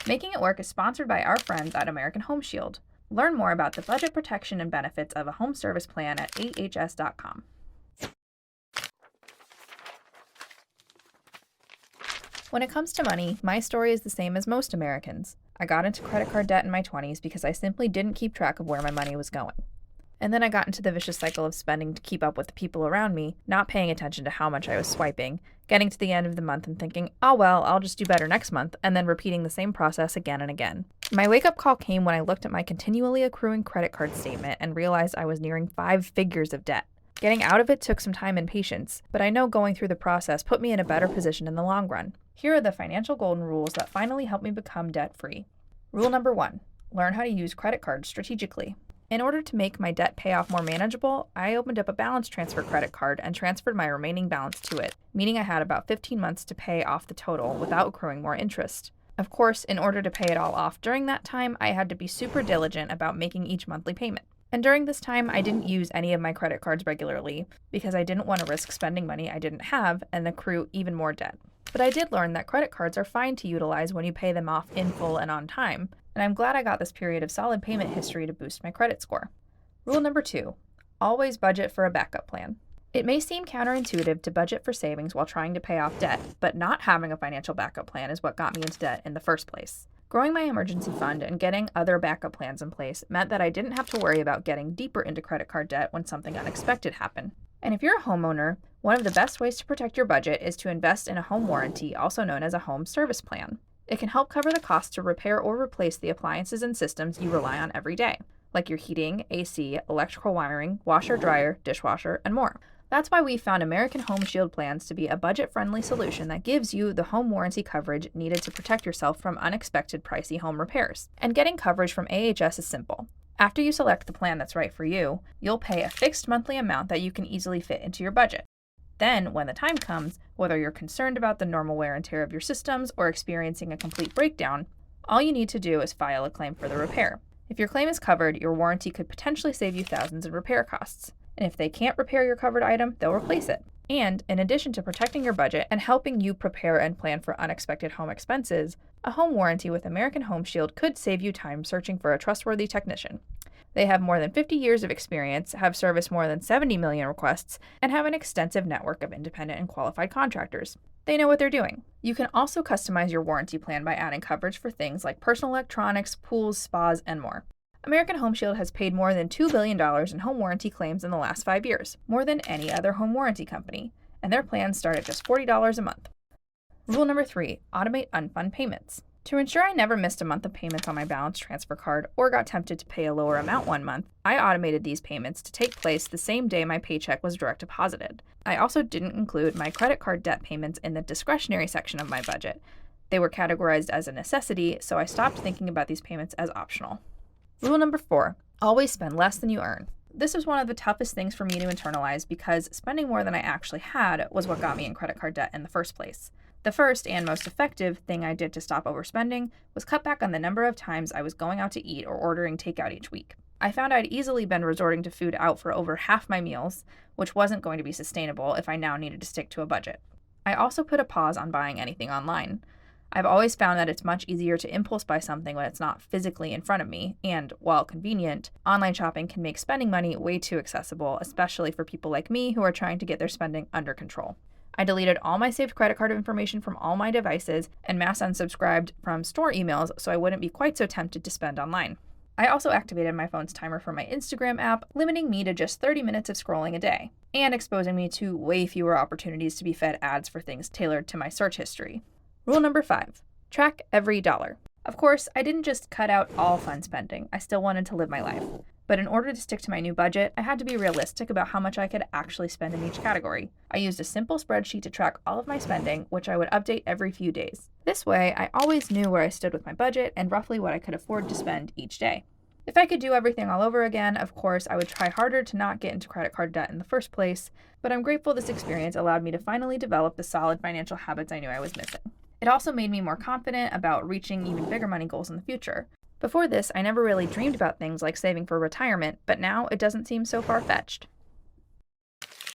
Making It Work is sponsored by our friends at American Home Shield. Learn more about the budget protection and benefits of a home service plan at ahs.com. When it comes to money, my story is the same as most Americans. I got into credit card debt in my 20s because I simply didn't keep track of where my money was going. And then I got into the vicious cycle of spending to keep up with the people around me, not paying attention to how much I was swiping, getting to the end of the month and thinking, oh well, I'll just do better next month, and then repeating the same process again and again. My wake-up call came when I looked at my continually accruing credit card statement and realized I was nearing 5 figures of debt. Getting out of it took some time and patience, but I know going through the process put me in a better position in the long run. Here are the financial golden rules that finally helped me become debt-free. Rule number 1, learn how to use credit cards strategically. In order to make my debt payoff more manageable, I opened up a balance transfer credit card and transferred my remaining balance to it, meaning I had about 15 months to pay off the total without accruing more interest. Of course, in order to pay it all off during that time, I had to be super diligent about making each monthly payment. And during this time, I didn't use any of my credit cards regularly because I didn't want to risk spending money I didn't have and accrue even more debt. But I did learn that credit cards are fine to utilize when you pay them off in full and on time, and I'm glad I got this period of solid payment history to boost my credit score. Rule number 2, always budget for a backup plan. It may seem counterintuitive to budget for savings while trying to pay off debt, but not having a financial backup plan is what got me into debt in the first place. Growing my emergency fund and getting other backup plans in place meant that I didn't have to worry about getting deeper into credit card debt when something unexpected happened. And if you're a homeowner, one of the best ways to protect your budget is to invest in a home warranty, also known as a home service plan. It can help cover the cost to repair or replace the appliances and systems you rely on every day, like your heating, AC, electrical wiring, washer, dryer, dishwasher, and more. That's why we found American Home Shield plans to be a budget-friendly solution that gives you the home warranty coverage needed to protect yourself from unexpected pricey home repairs. And getting coverage from AHS is simple. After you select the plan that's right for you, you'll pay a fixed monthly amount that you can easily fit into your budget. Then, when the time comes, whether you're concerned about the normal wear and tear of your systems or experiencing a complete breakdown, all you need to do is file a claim for the repair. If your claim is covered, your warranty could potentially save you thousands in repair costs. And if they can't repair your covered item, they'll replace it. And in addition to protecting your budget and helping you prepare and plan for unexpected home expenses, a home warranty with American Home Shield could save you time searching for a trustworthy technician. They have more than 50 years of experience, have serviced more than 70 million requests, and have an extensive network of independent and qualified contractors. They know what they're doing. You can also customize your warranty plan by adding coverage for things like personal electronics, pools, spas, and more. American Home Shield has paid more than $2 billion in home warranty claims in the last 5 years, more than any other home warranty company, and their plans start at just $40 a month. Rule number 3, automate Unfund payments. To ensure I never missed a month of payments on my balance transfer card or got tempted to pay a lower amount one month, I automated these payments to take place the same day my paycheck was direct deposited. I also didn't include my credit card debt payments in the discretionary section of my budget. They were categorized as a necessity, so I stopped thinking about these payments as optional. Rule number 4, always spend less than you earn. This was one of the toughest things for me to internalize because spending more than I actually had was what got me in credit card debt in the first place. The first and most effective thing I did to stop overspending was cut back on the number of times I was going out to eat or ordering takeout each week. I found I'd easily been resorting to food out for over half my meals, which wasn't going to be sustainable if I now needed to stick to a budget. I also put a pause on buying anything online. I've always found that it's much easier to impulse buy something when it's not physically in front of me, and while convenient, online shopping can make spending money way too accessible, especially for people like me who are trying to get their spending under control. I deleted all my saved credit card information from all my devices and mass unsubscribed from store emails so I wouldn't be quite so tempted to spend online. I also activated my phone's timer for my Instagram app, limiting me to just 30 minutes of scrolling a day, and exposing me to way fewer opportunities to be fed ads for things tailored to my search history. Rule number 5, track every dollar. Of course, I didn't just cut out all fun spending. I still wanted to live my life. But in order to stick to my new budget, I had to be realistic about how much I could actually spend in each category. I used a simple spreadsheet to track all of my spending, which I would update every few days. This way, I always knew where I stood with my budget and roughly what I could afford to spend each day. If I could do everything all over again, of course, I would try harder to not get into credit card debt in the first place, but I'm grateful this experience allowed me to finally develop the solid financial habits I knew I was missing. It also made me more confident about reaching even bigger money goals in the future. Before this, I never really dreamed about things like saving for retirement, but now it doesn't seem so far-fetched.